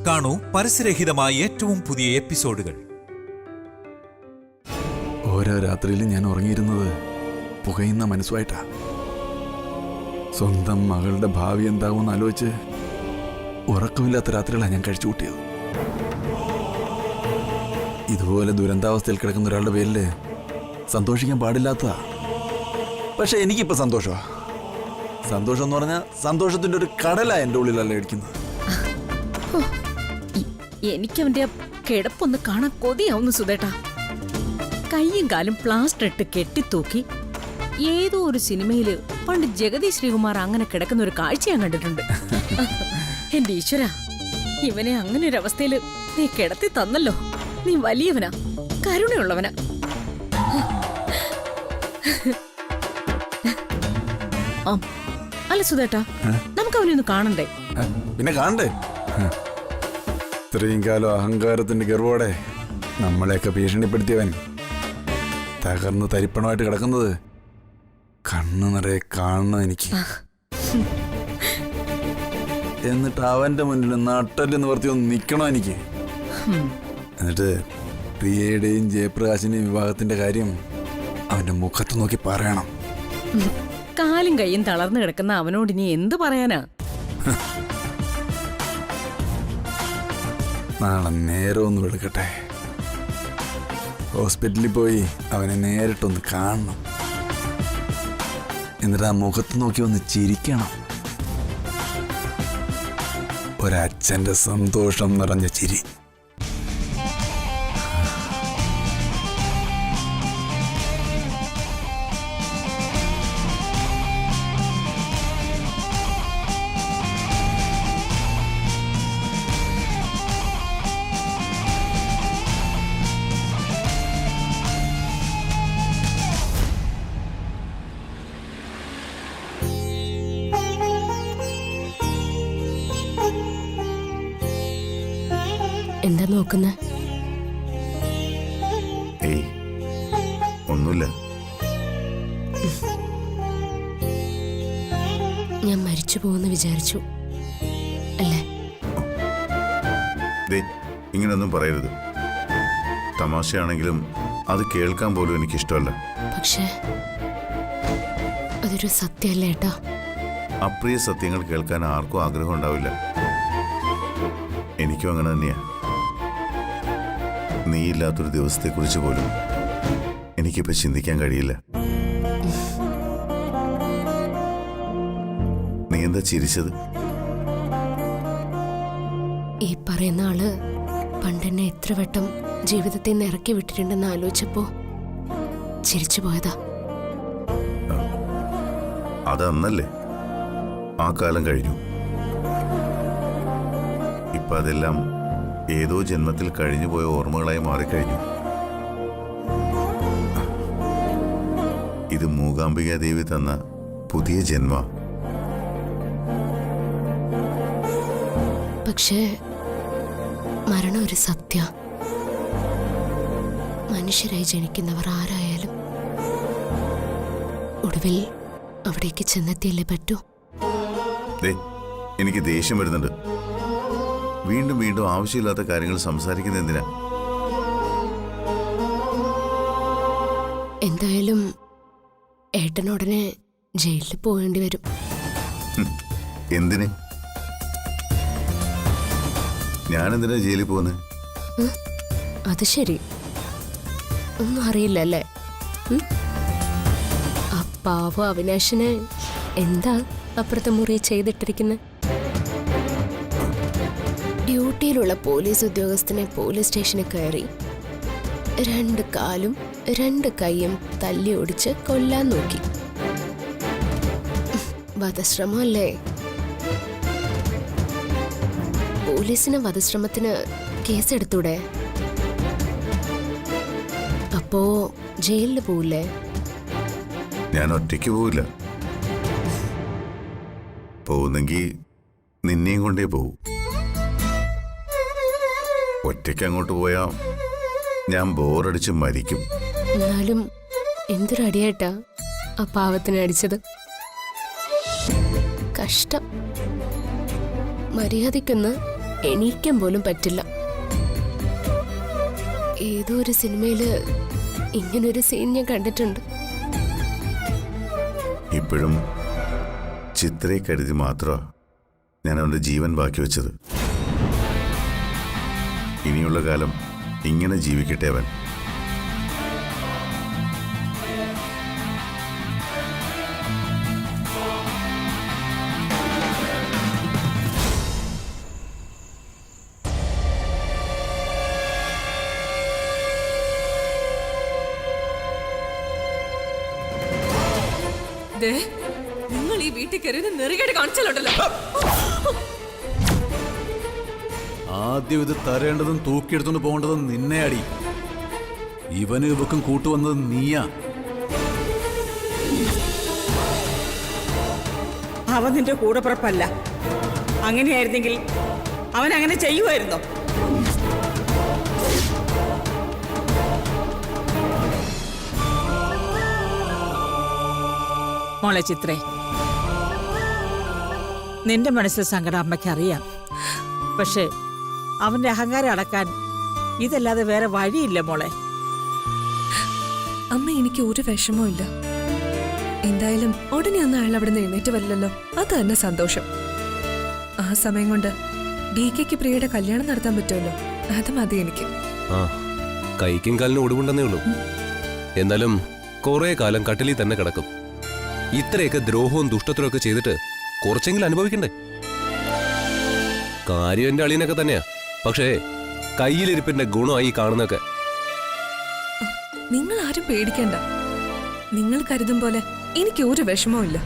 കാണൂ പരസ്യരഹിതമായ ഏറ്റവും പുതിയ എപ്പിസോഡുകൾ. ഓരോ രാത്രിയിലും ഞാൻ ഉറങ്ങിയിരുന്നത് പുകയുന്ന മനസ്സുമായിട്ടാ. സ്വന്തം മകളുടെ ഭാവി എന്താകുമെന്ന് ആലോചിച്ച് ഉറക്കമില്ലാത്ത രാത്രികളാണ് ഞാൻ കഴിച്ചു കൂട്ടിയത്. ഇതുപോലെ ദുരന്താവസ്ഥയിൽ കിടക്കുന്ന ഒരാളുടെ പേരില് സന്തോഷിക്കാൻ പാടില്ലാത്തതാ. പക്ഷെ എനിക്കിപ്പോ സന്തോഷമാ. സന്തോഷം എന്ന് പറഞ്ഞാൽ സന്തോഷത്തിന്റെ ഒരു കടലാ എന്റെ ഉള്ളിലല്ല ഇടിക്കുന്നത്. എനിക്കവന്റെ കിടപ്പൊന്ന് കാണാൻ കൊതിയാവുന്നു സുധേട്ടാ. കയ്യും കാലും പ്ലാസ്റ്റർ ഇട്ട് കെട്ടിത്തൂക്കി ഏതോ ഒരു സിനിമയില് പണ്ട് ജഗതി ശ്രീകുമാർ അങ്ങനെ കിടക്കുന്ന ഒരു കാഴ്ച ഞാൻ കണ്ടിട്ടുണ്ട്. എന്റെ ഈശ്വര, ഇവനെ അങ്ങനെ ഒരു അവസ്ഥയില് നീ കിടത്തി തന്നല്ലോ. നീ വലിയവനാ, കരുണയുള്ളവനാ. അല്ല സുധേട്ടാ, നമുക്ക് അവനെ ഒന്ന് കാണണ്ടേ? പിന്നെ കാണണ്ടേ? ഇത്രയും കാലം അഹങ്കാരത്തിന്റെ ഗർവോടെ നമ്മളെയൊക്കെ ഭീഷണിപ്പെടുത്തിയവൻ തകർന്ന് തരിപ്പണമായിട്ട് കിടക്കുന്നത് കണ്ണു നിറയെ കാണണം എനിക്ക്. എന്നിട്ട് അവന്റെ മുന്നിൽ നട്ടല് നിവർത്തി ഒന്ന് നിൽക്കണം എനിക്ക്. എന്നിട്ട് പ്രിയയുടെയും ജയപ്രകാശിന്റെയും വിവാഹത്തിന്റെ കാര്യം അവന്റെ മുഖത്ത് നോക്കി പറയണം. കാലും കൈയും തളർന്നു കിടക്കുന്ന അവനോട് ഇനി എന്ത് പറയാനാ? നാളെ നേരം ഒന്ന് വെളുക്കട്ടെ, ഹോസ്പിറ്റലിൽ പോയി അവനെ നേരിട്ടൊന്ന് കാണണം. എന്നിട്ട് ആ മുഖത്ത് നോക്കി ഒന്ന് ചിരിക്കണം. ഒരച്ഛന്റെ സന്തോഷം നിറഞ്ഞ ചിരി. എന്താ നോക്കുന്ന? ഏയ് ഒന്നുമില്ല. ഞാൻ മരിച്ചു പോകുന്ന വിചാരിച്ചു അല്ലേ? ഇങ്ങനൊന്നും പറയരുത്. തമാശയാണെങ്കിലും അത് കേൾക്കാൻ പോലും എനിക്കിഷ്ടമല്ല. പക്ഷേ അതൊരു സത്യമല്ലേ ഏട്ടാ? അപ്രിയ സത്യങ്ങൾ കേൾക്കാൻ ആർക്കും ആഗ്രഹം ഉണ്ടാവില്ല. എനിക്കും അങ്ങനെ തന്നെയാ. നീയില്ലാത്തൊരു ദിവസത്തെക്കുറിച്ച് പോലും എനിക്കിപ്പോൾ ചിന്തിക്കാൻ കഴിയില്ല. നീ എന്താ ചിരിച്ചത്? ഈ പറയുന്ന ആള് പണ്ടെന്നെ എത്ര വട്ടം ജീവിതത്തിൽ നിന്ന് ഇറക്കി വിട്ടിട്ടുണ്ടെന്ന് ആലോചിച്ചപ്പോ ചിരിച്ചു പോയതാ. അതന്നല്ലേ, ആ കാലം കഴിഞ്ഞു. ഇപ്പൊ അതെല്ലാം ഏതോ ജന്മത്തിൽ കഴിഞ്ഞുപോയ ഓർമ്മകളായി മാറിക്കഴിഞ്ഞു. ഇത് മൂകാംബിക ദേവി തന്ന പുതിയ ജന്മ. പക്ഷേ മരണം ഒരു സത്യ. മനുഷ്യരായി ജനിക്കുന്നവർ ആരായാലും ഒടുവിൽ അവിടേക്ക് ചെന്നെത്തിയല്ലേ പറ്റൂ. എനിക്ക് ദേഷ്യം വരുന്നുണ്ട്. വീണ്ടും വീണ്ടും ആവശ്യമില്ലാത്ത കാര്യങ്ങൾ സംസാരിക്കുന്ന എന്തിനാ? എന്തായാലും ഏട്ടനുടനെ ജയിലിൽ പോകേണ്ടി വരും. എന്തിന്? ഞാനെന്തിനാ ജയിലിൽ പോകുന്നത്? അത് ശരി, ഒന്നും അറിയില്ലല്ലേ? ആ പാവ അവിനാശിനെ എന്താ അപ്പുറത്തെ മുറി ചെയ്തിട്ടിരിക്കുന്നത്? ഡ്യൂട്ടിയിലുള്ള പോലീസ് ഉദ്യോഗസ്ഥനെ പോലീസ് സ്റ്റേഷനിൽ കയറി 2 കാലും 2 കൈയും തല്ലി ഒടിച്ച് കൊല്ലാൻ നോക്കി. വധശ്രമല്ലേ? പോലീസിന് വധശ്രമത്തിന് കേസെടുത്തൂടെ? അപ്പോ ജയിലിൽ പോവില്ലേ? ഞാൻ ഒറ്റയ്ക്ക് പോവില്ല. പോകുന്നെങ്കിൽ നിന്നെയും കൊണ്ടേ പോവും. ഒറ്റയ്ക്ക് അങ്ങോട്ട് പോയാ ഞാൻ ബോറടിച്ച് മരിക്കും. എന്നാലും എന്തൊരടിയായിട്ടാ ആ പാവത്തിനെ അടിച്ചത്. കഷ്ടം. മര്യാദയ്ക്കൊന്ന് എണീക്കാൻ പോലും പറ്റില്ല. ഏതോ ഒരു സിനിമയില് ഇങ്ങനൊരു സീൻ ഞാൻ കണ്ടിട്ടുണ്ട്. ഇപ്പോഴും ചിത്രയെ കരുതി മാത്രമാണ് ഞാൻ അവൻ്റെ ജീവൻ ബാക്കി വെച്ചത്. ഇനിയുള്ള കാലം ഇങ്ങനെ ജീവിക്കട്ടെ അവൻ. നിങ്ങൾ ഈ വീട്ടിൽ കയറി നെറുകേട് കാണിച്ചാലുണ്ടല്ലോ. ആദ്യം ഇത് തരേണ്ടതും തൂക്കിയെടുത്തോണ്ട് പോകേണ്ടതും നിന്നെ അടി. ഇവന് ഇവക്കും കൂട്ടുവന്നത് നീയാ. അവൻ നിന്റെ കൂടപ്പിറപ്പല്ല. അങ്ങനെയായിരുന്നെങ്കിൽ അവൻ അങ്ങനെ ചെയ്യുമായിരുന്നോ? മോളെ ചിത്രേ, നിന്റെ മനസ്സിൽ സങ്കടം അമ്മയ്ക്ക് അറിയാം. പക്ഷേ അവന്റെ അഹങ്കാരം അടക്കാൻ ഇതല്ലാതെ വേറെ വഴിയില്ല മോളെ. അമ്മ, എനിക്ക് ഒരു വിഷമവും ഇല്ല. എന്തായാലും ഉടനെ ഒന്നും അയാൾ അവിടെ നിന്ന് എഴുന്നേറ്റ് വരില്ലല്ലോ, അത് തന്നെ സന്തോഷം. ആ സമയം കൊണ്ട് DKക്ക് പ്രിയയുടെ കല്യാണം നടത്താൻ പറ്റുമല്ലോ, അത് മതി എനിക്ക്. ആ, കൈക്കും കാലിനും ഒടിവുണ്ടെന്നേ ഉള്ളൂ. എന്നാലും കുറെ കാലം കട്ടിലിൽ തന്നെ കിടക്കും. ഇത്രയൊക്കെ ദ്രോഹവും ദുഷ്ടത്തിലും ഒക്കെ ചെയ്തിട്ട് കുറച്ചെങ്കിലും അനുഭവിക്കണ്ടേ? കാര്യം എന്റെ അളിയനൊക്കെ തന്നെയാ. പക്ഷേ കയ്യിലിരിപ്പിന്റെ ഗുണമായി കാണുന്നൊക്കെ. നിങ്ങൾ ആരും പേടിക്കണ്ട. നിങ്ങൾ കരുതും പോലെ എനിക്ക് ഒരു വിഷമവും ഇല്ല.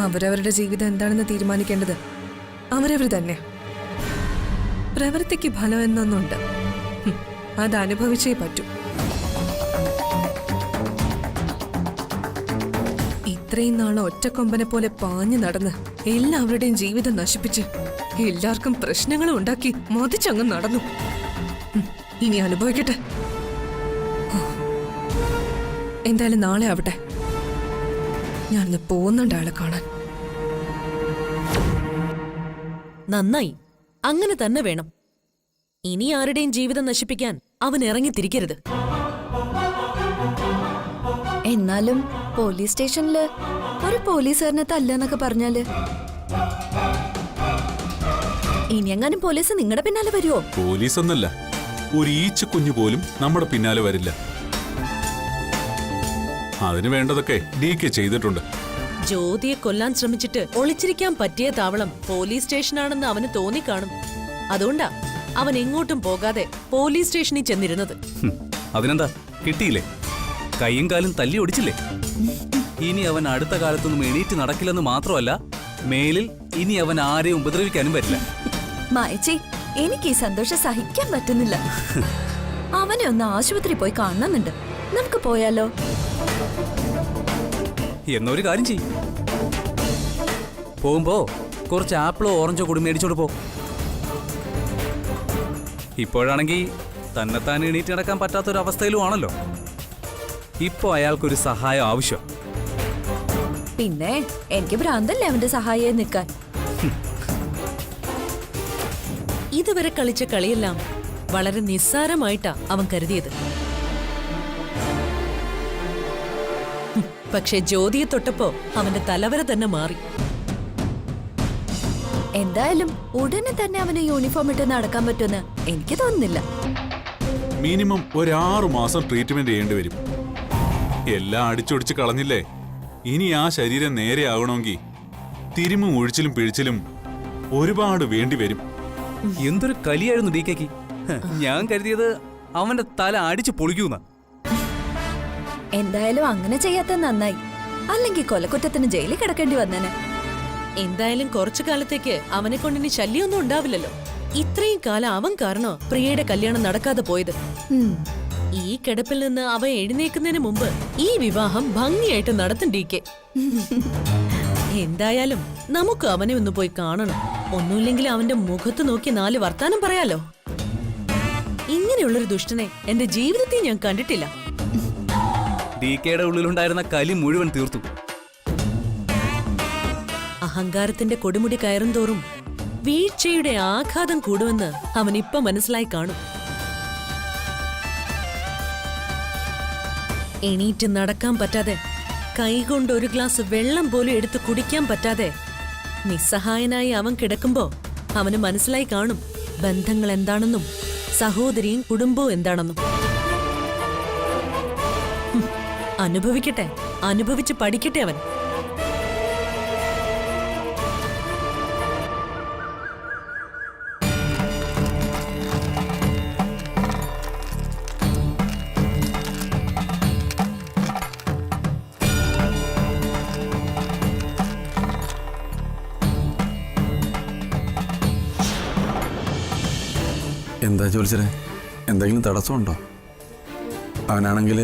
അവരവരുടെ ജീവിതം എന്താണെന്ന് തീരുമാനിക്കേണ്ടത് അവരവർ തന്നെ. പ്രവൃത്തിക്ക് ഫലം എന്നൊന്നുണ്ട്, അത് അനുഭവിച്ചേ പറ്റൂ. ഇത്രയും നാളെ ഒറ്റക്കൊമ്പനെ പോലെ പാഞ്ഞു നടന്ന് എല്ലാവരുടെയും ജീവിതം നശിപ്പിച്ച് എല്ലാവർക്കും പ്രശ്നങ്ങളും ഉണ്ടാക്കി മതിച്ചങ്ങ് നടന്നു. ഇനി അനുഭവിക്കട്ടെ. എന്തായാലും നാളെ ആവട്ടെ. ഞാനിന്ന് പോകുന്നുണ്ട് അയാളെ കാണാൻ. നന്നായി, അങ്ങനെ തന്നെ വേണം. ഇനി ആരുടെയും ജീവിതം നശിപ്പിക്കാൻ അവൻ ഇറങ്ങിത്തിരിക്കരുത്. എന്നാലും പോലീസ് സ്റ്റേഷനില് ഒരു പോലീസുകാരനെ തല്ലെന്നൊക്കെ പറഞ്ഞാല് ഇനിയെങ്ങാനും പോലീസ് നിങ്ങളുടെ പിന്നാലെ വരുമോ? പോലീസ് ഒന്നല്ല, ഒരു ഈച്ച കുഞ്ഞു പോലും നമ്മുടെ പിന്നാലെ വരില്ല. അതിനു വേണ്ടതൊക്കെ DK ചെയ്തിട്ടുണ്ട്. ജ്യോതിയെ കൊല്ലാൻ ശ്രമിച്ചിട്ട് ഒളിച്ചിരിക്കാൻ പറ്റിയ താവളം പോലീസ് സ്റ്റേഷനാണെന്ന് അവന് തോന്നിക്കാണും. അതുകൊണ്ടാ അവൻ എങ്ങോട്ടും പോകാതെ പോലീസ് സ്റ്റേഷനിൽ ചെന്നിരുന്നത്. അതിനെന്താ, കിട്ടിയില്ലേ? കൈയും കാലും തല്ലി ഒടിച്ചില്ലേ? ഇനി അവൻ അടുത്ത കാലത്തൊന്നും എണീറ്റ് നടക്കില്ലെന്ന് മാത്രമല്ല, മേലിൽ ഇനി അവൻ ആരെയും ഉപദ്രവിക്കാനും വരില്ല. മായച്ചി, എനിക്ക് ഈ സന്തോഷം സഹിക്കാൻ പറ്റുന്നില്ല. അവനെ ഒന്ന് ആശുപത്രി പോയി കാണുന്നുണ്ട്. നമുക്ക് പോയാലോ? എന്നൊരു കാര്യം ചെയ്യും, പോകുമ്പോ കുറച്ച് ആപ്പിളോ ഓറഞ്ചോ കൂടി മേടിച്ചോണ്ട് പോ. ഇപ്പോഴാണെങ്കിൽ തന്നെത്താൻ എണീറ്റ് നടക്കാൻ പറ്റാത്തൊരവസ്ഥയിലും ആണല്ലോ. ഇപ്പോ അയാൾക്കൊരു സഹായം ആവശ്യം. പിന്നെ എനിക്ക് ഭ്രാന്തല്ലേ അവന്റെ സഹായം നിൽക്കാൻ. ഇതുവരെ കളിച്ച കളിയെല്ലാം വളരെ നിസ്സാരമായിട്ടാ അവൻ കരുതിയത്. പക്ഷെ ജ്യോതിയെ തൊട്ടപ്പോ അവന്റെ തലവര തന്നെ മാറി. എന്തായാലും ഉടനെ തന്നെ അവന് യൂണിഫോം ഇട്ട് നടക്കാൻ പറ്റുമെന്ന് എനിക്ക് തോന്നുന്നില്ല. മിനിമം ഒരു 6 മാസം ട്രീറ്റ്മെന്റ് ചെയ്യേണ്ടി വരും. എല്ലാം അടിച്ചൊടിച്ച് കളഞ്ഞില്ലേ? ഇനി ആ ശരീരം നേരെ ആകണമെങ്കിൽ തിരുമും ഒഴിച്ചിലും പിഴിച്ചിലും ഒരുപാട് വേണ്ടി വരും. എന്തൊരു കലിയായിരുന്നു DKക്ക്. ഞാൻ കരുതിയത് അവന്റെ തല അടിച്ചു പൊളിക്കൂന്ന. എന്തായാലും അങ്ങനെ ചെയ്യാത്ത നന്നായി, അല്ലെങ്കിൽ കൊലക്കുറ്റത്തിന് ജയിലിൽ കിടക്കേണ്ടി വന്നേനെ. എന്തായാലും കുറച്ചു കാലത്തേക്ക് അവനെ കൊണ്ടിനി ശല്യമൊന്നും ഉണ്ടാവില്ലല്ലോ. ഇത്രയും കാലം അവൻ കാരണം പ്രിയയുടെ കല്യാണം നടക്കാതെ പോയത്. ഈ കിടപ്പിൽ നിന്ന് അവൻ എഴുന്നേക്കുന്നതിന് മുമ്പ് ഈ വിവാഹം ഭംഗിയായിട്ട് നടത്തും DK. എന്തായാലും നമുക്ക് അവനെ ഒന്ന് പോയി കാണണം. ഒന്നുമില്ലെങ്കിൽ അവന്റെ മുഖത്ത് നോക്കി 4 വർത്താനം പറയാലോ. ഇങ്ങനെയുള്ളൊരു ദുഷ്ടനെ എന്റെ ജീവിതത്തിൽ ഞാൻ കണ്ടിട്ടില്ല. DKയുടെ ഉള്ളിലുണ്ടായിരുന്ന കലി മുഴുവൻ തീർത്തു. അഹങ്കാരത്തിന്റെ കൊടുമുടി കയറും തോറും വീഴ്ചയുടെ ആഘാതം കൂടുമെന്ന് അവനിപ്പൊ മനസ്സിലായി കാണും. എണീറ്റ് നടക്കാൻ പറ്റാതെ, കൈകൊണ്ട് ഒരു ഗ്ലാസ് വെള്ളം പോലും എടുത്ത് കുടിക്കാൻ പറ്റാതെ നിസ്സഹായനായി അവൻ കിടക്കുമ്പോ അവന് മനസ്സിലായി കാണും ബന്ധങ്ങൾ എന്താണെന്നും സഹോദരിയും കുടുംബവും എന്താണെന്നും. അനുഭവിക്കട്ടെ, അനുഭവിച്ച് പഠിക്കട്ടെ അവൻ. എന്താ ജോത്സരെ, എന്തെങ്കിലും തടസ്സമുണ്ടോ? അവനാണെങ്കിൽ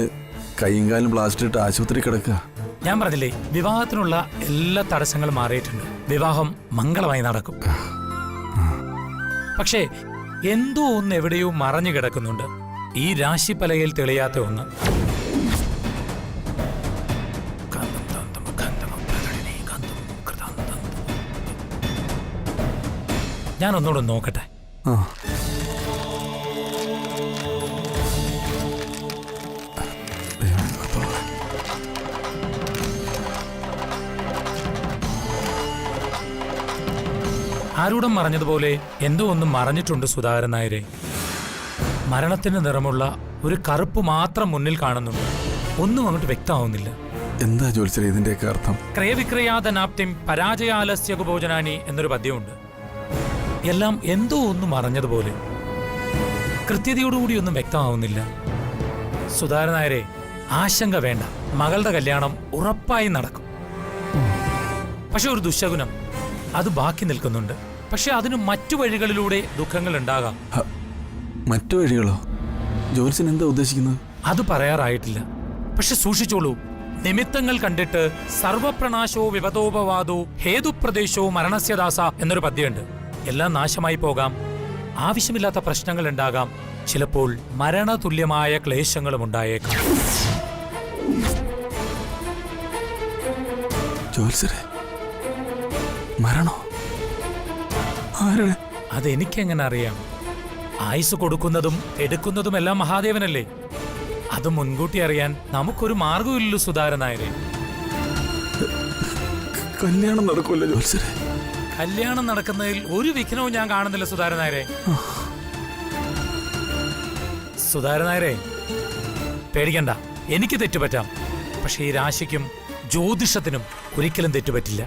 കൈയും കാലും പ്ലാസ്റ്റർ ഇട്ട് ആശുപത്രി കിടക്കുക. ഞാൻ പറഞ്ഞില്ലേ, വിവാഹത്തിനുള്ള എല്ലാ തടസ്സങ്ങളും മാറിയിട്ടുണ്ട്. വിവാഹം മംഗളമായി നടക്കും. പക്ഷേ എന്തോ ഒന്ന് എവിടെയോ മറഞ്ഞു കിടക്കുന്നുണ്ട്. ഈ രാശിപ്പലകയിൽ തെളിയാത്ത ഒന്ന്. ഞാൻ ഒന്നുകൂടെ നോക്കട്ടെ. ആരൂടം മറഞ്ഞതുപോലെ എന്തോ ഒന്നും മറഞ്ഞിട്ടുണ്ട് സുധാകരൻ നായരെ. മരണത്തിന് നിറമുള്ള ഒരു കറുപ്പ് മാത്രം മുന്നിൽ കാണുന്നുണ്ട്. ഒന്നും അങ്ങോട്ട് വ്യക്തമാവുന്നില്ല. എന്താ ജോത്സരെ ഇതിന്റെയൊക്കെ അർത്ഥം? ക്രയവിക്രയാദനാപ്തിം പരാജയാലസ്യകുഭോജനാനി എന്നൊരു പദ്യമുണ്ട്. എല്ലാം എന്തോ ഒന്നും മറഞ്ഞതുപോലെ, കൃത്യതയോടുകൂടി ഒന്നും വ്യക്തമാവുന്നില്ല. സുധാകരൻ നായരെ, ആശങ്ക വേണ്ട. മകളുടെ കല്യാണം ഉറപ്പായി നടക്കും. പക്ഷെ ഒരു ദുശകുനം അത് ബാക്കി നിൽക്കുന്നുണ്ട്. പക്ഷെ അതിന് മറ്റു വഴികളിലൂടെ ദുഃഖങ്ങൾ ഉണ്ടാകാം. മറ്റു വഴികളോ? ജോത്സ്യൻ എന്താ ഉദ്ദേശിക്കുന്നത്? അത് പറയാറായിട്ടില്ല. പക്ഷെ സൂക്ഷിച്ചോളൂ. നിമിത്തങ്ങൾ കണ്ടിട്ട് സർവപ്രണാശോ വിപതോപവാദോ ഹേതുപ്രദേശോ മരണസ്യദാസ എന്നൊരു പദ്യമുണ്ട്. എല്ലാം നാശമായി പോകാം, ആവശ്യമില്ലാത്ത പ്രശ്നങ്ങൾ ഉണ്ടാകാം, ചിലപ്പോൾ മരണതുല്യമായ ക്ലേശങ്ങളും ഉണ്ടായേക്കാം. ജോത്സരെ, മരണോ? ആരുടെ? അതെനിക്കെങ്ങനെ അറിയാം? ആയുസ് കൊടുക്കുന്നതും എടുക്കുന്നതുമെല്ലാം മഹാദേവനല്ലേ. അത് മുൻകൂട്ടി അറിയാൻ നമുക്കൊരു മാർഗമില്ലല്ലോ സുധാകരൻ നായരെ. കല്യാണം നടക്കുമല്ലോ ജോത്സരെ. കല്യാണം നടക്കുന്നതിൽ ഒരു വിഘ്നവും ഞാൻ കാണുന്നില്ല സുധാകരൻ നായരെ. സുധാകരൻ നായരെ, പേടിക്കണ്ട. എനിക്ക് തെറ്റുപറ്റാം. പക്ഷെ ഈ രാശിക്കും ജ്യോതിഷത്തിനും ഒരിക്കലും തെറ്റുപറ്റില്ല.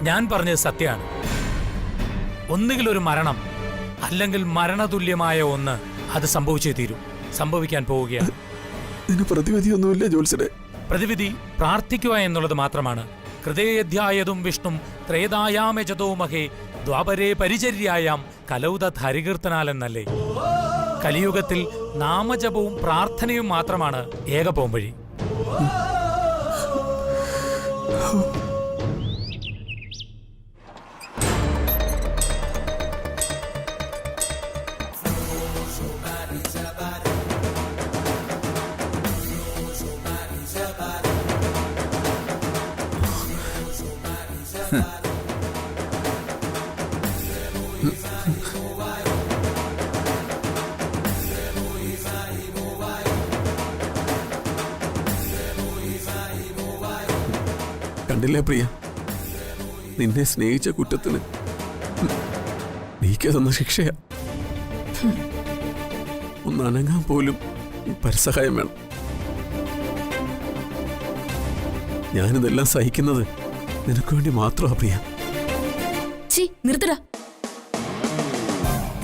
ഞാൻ പറഞ്ഞത് സത്യമാണ്. ഒന്നുകിൽ ഒരു മരണം, അല്ലെങ്കിൽ മരണതുല്യമായ ഒന്ന്. അത് സംഭവിച്ചേ തീരൂ. സംഭവിക്കാൻ പോവുകയാണ്. പ്രതിവിധിയൊന്നുമില്ല ജോത്സരെ. പ്രതിവിധി പ്രാർത്ഥിക്കുക എന്നുള്ളത് മാത്രമാണ്. ഹൃദയധ്യായതും വിഷ്ണും ത്രേതായാമജതോ മഹേ ദ്വാപരേ പരിചര്യായാം കലൗത ഹരികീർത്തനാലെന്നല്ലേ. കലിയുഗത്തിൽ നാമജപവും പ്രാർത്ഥനയും മാത്രമാണ് ഏക പോംവഴി. കണ്ടില്ലേ പ്രിയ, നിന്നെ സ്നേഹിച്ച കുറ്റത്തിന് നീക്ക് തന്ന ശിക്ഷയാ. ഒന്ന് അനങ്ങാൻ പോലും പരസഹായം വേണം. ഞാനിതെല്ലാം സഹിക്കുന്നത് നിനക്ക് വേണ്ടി മാത്രമാ പ്രിയ. നിർത്തടാ.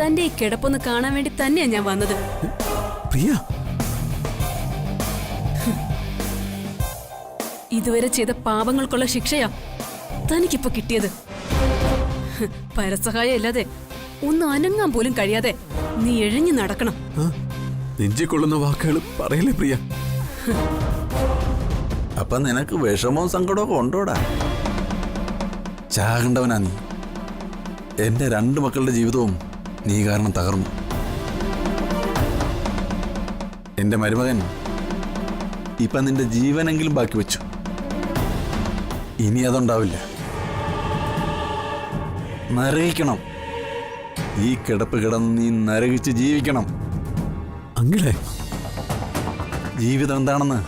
തന്റെ ഈ കിടപ്പൊന്ന് കാണാൻ വേണ്ടി തന്നെയാ ഞാൻ വന്നത്. പ്രിയ, ഇതുവരെ ചെയ്ത പാപങ്ങൾക്കുള്ള ശിക്ഷയാ തനിക്കിപ്പോ കിട്ടിയത്. പരസഹായം ഇല്ലാതെ ഒന്ന് അനങ്ങാൻ പോലും കഴിയാതെ നീ എഴിഞ്ഞു നടക്കണം. നെഞ്ചിക്കൊള്ളുന്ന വാക്കുകൾ പറയല്ലേ പ്രിയ. അപ്പൊ നിനക്ക് വിഷമവും സങ്കടമൊക്കെ ഉണ്ടോടാ? ചാകണ്ടവനാ നീ. എന്റെ 2 മക്കളുടെ ജീവിതവും നീ കാരണം തകർന്നു. എന്റെ മരുമകൻ ഇപ്പൊ നിന്റെ ജീവനെങ്കിലും ബാക്കി വെച്ചു. ഇനി അതുണ്ടാവില്ല. നരകിക്കണം. ഈ കിടപ്പ് കിടന്ന് നീ നരകിച്ച് ജീവിക്കണം. അങ്കിളെ, ജീവിതം എന്താണെന്ന്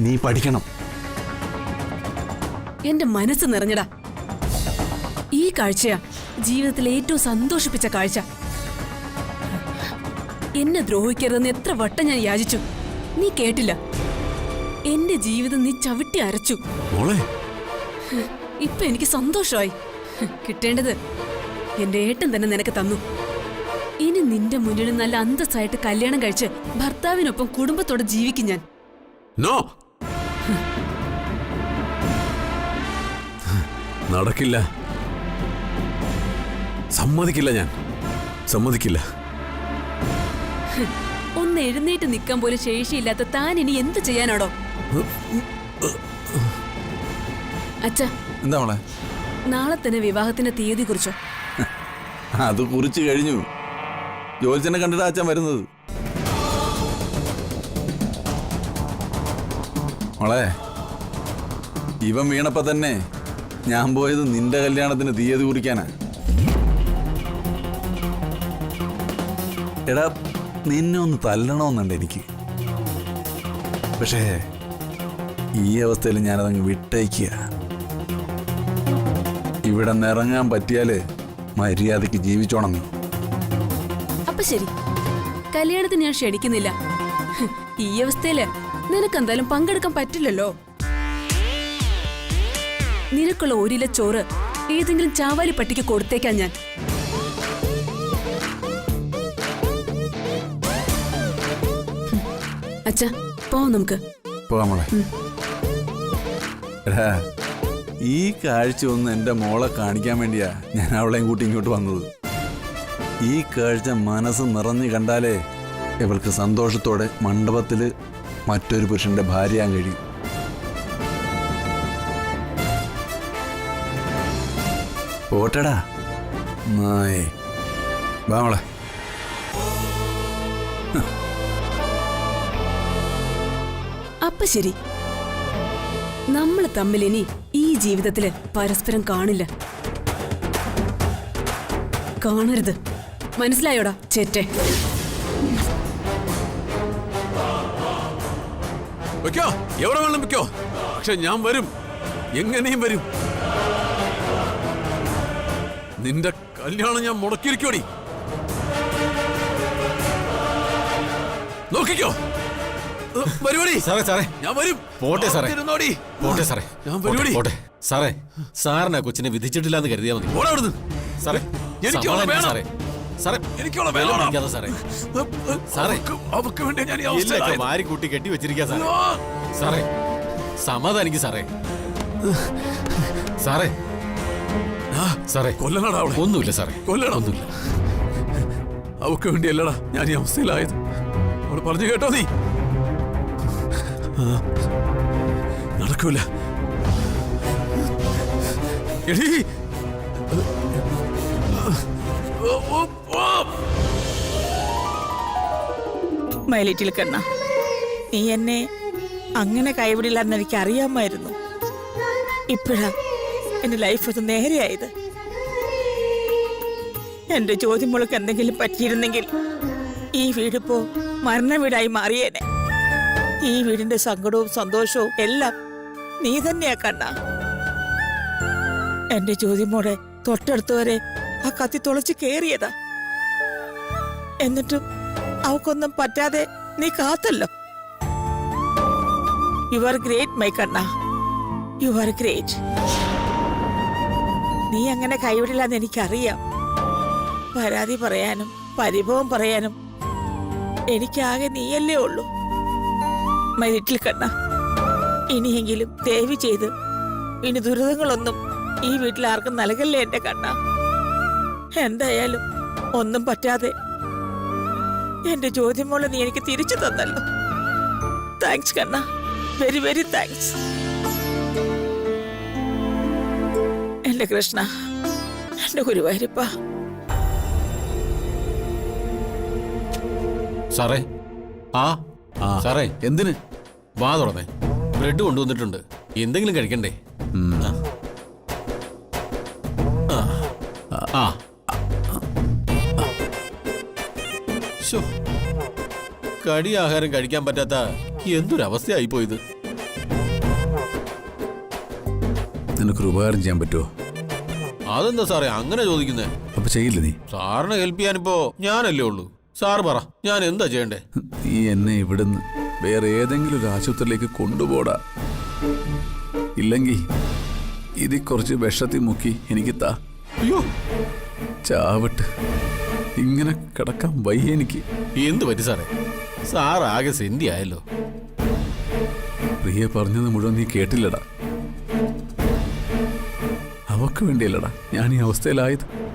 നീ പഠിക്കണം. എന്റെ മനസ്സ് നിറഞ്ഞടാ. ഈ കാഴ്ചയാ ജീവിതത്തിലെ ഏറ്റവും സന്തോഷിപ്പിച്ച കാഴ്ച. എന്നെ ദ്രോഹിക്കരുതെന്ന് എത്ര വട്ടം ഞാൻ യാചിച്ചു, നീ കേട്ടില്ല. എന്റെ ജീവിതം നീ ചവിട്ടി അരച്ചു. ഇപ്പൊ എനിക്ക് സന്തോഷമായി. കിട്ടേണ്ടത് എന്റെ ഏട്ടൻ തന്നെ നിനക്ക് തന്നു. ഇനി നിന്റെ മുന്നിൽ നല്ല അന്തസ്സായിട്ട് കല്യാണം കഴിച്ച് ഭർത്താവിനൊപ്പം കുടുംബത്തോടെ ജീവിക്കും ഞാൻ. നടക്കില്ല. സമ്മതിക്കില്ല. ഞാൻ സമ്മതിക്കില്ല. ഒന്ന് എഴുന്നേറ്റ് നിൽക്കാൻ പോലും ശേഷിയില്ലാത്ത താൻ ഇനി എന്ത് ചെയ്യാനാടോ? അച്ഛാ, എന്താ മോളെ? നാളെ തന്നെ വിവാഹത്തിന്റെ തീയതി കുറിച്ചോ? അത് കുറിച്ച് കഴിഞ്ഞു. ജോത്സ്യനെ കണ്ടിട്ട് അച്ഛൻ വരുന്നത്. മോളെ, ഇവൻ വീണപ്പോ തന്നെ ഞാൻ പോയത് നിന്റെ കല്യാണത്തിന് തീയതി കുറിക്കാനാ. എടാ, നിന്നെ ഒന്ന് തല്ലണമെന്നുണ്ട് എനിക്ക്. പക്ഷേ ഈ അവസ്ഥയിൽ ഞാനതങ്ങ് വിട്ടയക്കുക. ഇവിടെ നിറങ്ങാൻ പറ്റിയാല് മര്യാദക്ക് ജീവിച്ചോണം നീ. അപ്പൊ ശരി, കല്യാണത്തിന് ഞാൻ ക്ഷണിക്കുന്നില്ല. ഈ അവസ്ഥയില് നിനക്കെന്തായാലും പങ്കെടുക്കാൻ പറ്റില്ലല്ലോ. നിനക്കുള്ള ഒരില ചോറ് ഏതെങ്കിലും ചാവാലി പട്ടിക്ക് കൊടുത്തേക്കാൻ ഞാൻ. അച്ഛാ, പോവാം നമുക്ക്. പോവാം മോളെ. എടാ, ഈ കാഴ്ച ഒന്ന് എൻ്റെ മോളെ കാണിക്കാൻ വേണ്ടിയാ ഞാൻ അവളെയും കൂട്ടി ഇങ്ങോട്ട് വന്നത്. ഈ കാഴ്ച മനസ്സ് നിറഞ്ഞു കണ്ടാലേ ഇവൾക്ക് സന്തോഷത്തോടെ മണ്ഡപത്തിൽ മറ്റൊരു പുരുഷന്റെ ഭാര്യയാൻ കഴിയും. പോട്ടടാ നായേ. വാ മോളെ. അപ്പൊ ശരി, നമ്മൾ തമ്മിൽ ഇനി ഈ ജീവിതത്തില് പരസ്പരം കാണില്ല. കാണരുത്. മനസ്സിലായോടാ ചേറ്റെ? വെക്കോ, എവിടെ വേണം വെക്കോ. പക്ഷെ ഞാൻ വരും, എങ്ങനെയും വരും. നിന്റെ കല്യാണം ഞാൻ മുടക്കിയിരിക്കോടി. നോക്കിക്കോ. വരുവടി. സാറേ സാറേ, ഞാൻ വരും. പോട്ടെ സാറേ. ഇരുന്നോടി. പോട്ടെ സാറേ. ഞാൻ വരുവടി. പോട്ടെ സാറേ. സാറിനെ കൊച്ചിനെ വിധിച്ചിട്ടില്ല എന്ന് കരുതിയാ മതി. ഓടാ അവിടുന്ന്. സാറേ, എനിക്കുള്ള വേണം. സാറേ. സാറേ, എനിക്കുള്ള വെള്ളം വേണം. കുടിക്കാതെ സാറേ. സാറേ, അവക്ക് വേണ്ടി ഞാൻ ഈ എല്ലൊക്കെ അവസ്ഥയിലായത്. വാരി കൂട്ടി കെട്ടി വെച്ചിരിക്കാ സാറേ. സാറേ, സമാധാനിക്ക് സാറേ. സാറേ, സാറേ, കൊല്ലണടാ അവളെ. ഒന്നുമില്ല സാറേ, കൊല്ലണം. ഒന്നുമില്ല. അവക്ക് വേണ്ടിയല്ലടാ ഞാൻ ഈ അവസ്ഥയിലായത്. അവള് പറഞ്ഞു കേട്ടോ നീ? നടക്കൂല. എടീ, മൈ ലിറ്റിൽ കണ്ണ, നീ എന്നെ അങ്ങനെ കൈവിടില്ലെന്ന് എനിക്ക് അറിയാമായിരുന്നു. ഇപ്പോഴാ എന്റെ ലൈഫ് ഒന്ന് നേരെയായത്. എന്റെ ചോദ്യം മുളക്ക് എന്തെങ്കിലും പറ്റിയിരുന്നെങ്കിൽ ഈ വീടിപ്പോ മരണ വീടായി മാറിയേനെ. ഈ വീടിന്റെ സങ്കടവും സന്തോഷവും എല്ലാം നീ തന്നെയാ കണ്ണ. എന്റെ ചോദ്യമോടെ തൊട്ടടുത്ത് വരെ ആ കത്തി തുളച്ച് കേറിയതാ. എന്നിട്ടും അവക്കൊന്നും പറ്റാതെ നീ കാത്തല്ലോ. യു ആർ ഗ്രേറ്റ് മൈ കണ്ണ, യു ആർ ഗ്രേറ്റ്. നീ അങ്ങനെ കൈവിടില്ലെന്ന് എനിക്കറിയാം. പരാതി പറയാനും പരിഭവം പറയാനും എനിക്കാകെ നീയല്ലേ ഉള്ളൂ. മൈ ലിറ്റിൽ കണ്ണ, ഇനിയെങ്കിലും ദയവ് ചെയ്ത് ഇനി ദുരിതങ്ങളൊന്നും ഈ വീട്ടിൽ ആർക്കും നൽകല്ലേ എന്റെ കണ്ണ. എന്തായാലും ഒന്നും പറ്റാതെ എന്റെ ചോദ്യം മോളെ നീ എനിക്ക് തിരിച്ചു തന്നല്ലോ. താങ്ക്സ് കണ്ണ, വെരി വെരി താങ്ക്സ്. എന്റെ കൃഷ്ണ, എന്റെ ഗുരുവായൂരപ്പ. സാറേ, സാറേ, എന്തിന്? വാ തുറന്നേ. ബ്രെഡ് കൊണ്ടുവന്നിട്ടുണ്ട്, എന്തെങ്കിലും കഴിക്കണ്ടേ? കടി ആഹാരം കഴിക്കാൻ പറ്റാത്ത എന്തൊരവസ്ഥയായി പോയത്. നിനക്കൊരു ഉപകാരം ചെയ്യാൻ പറ്റുമോ? അതെന്താ സാറേ അങ്ങനെ ചോദിക്കുന്നേ? അപ്പൊ ചെയ്യില്ല നീ? സാറിനെ ഹെൽപ്പ് ചെയ്യാനിപ്പോ ഞാനല്ലേ ഉള്ളൂ. സാറ് പറ, ഞാൻ എന്താ ചെയ്യണ്ടേ? നീ എന്നെ ഇവിടുന്ന് വേറെ ഏതെങ്കിലും ഒരു ആശുപത്രിയിലേക്ക് കൊണ്ടുപോടാ. ഇല്ലെങ്കിൽ ഇതിൽ കുറച്ച് വിഷത്തിൽ മുക്കി എനിക്ക് താ. അയ്യോ, ചാവട്ട്. ഇങ്ങനെ കിടക്കാൻ വയ്യ എനിക്ക്. എന്ത് പറ്റി സാറേ? സാർ ആകെ സെന്റി ആയല്ലോ. പ്രിയ പറഞ്ഞത് മുഴുവൻ നീ കേട്ടില്ലടാ. അവക്ക് വേണ്ടിയല്ലടാ ഞാൻ ഈ അവസ്ഥയിലായത്.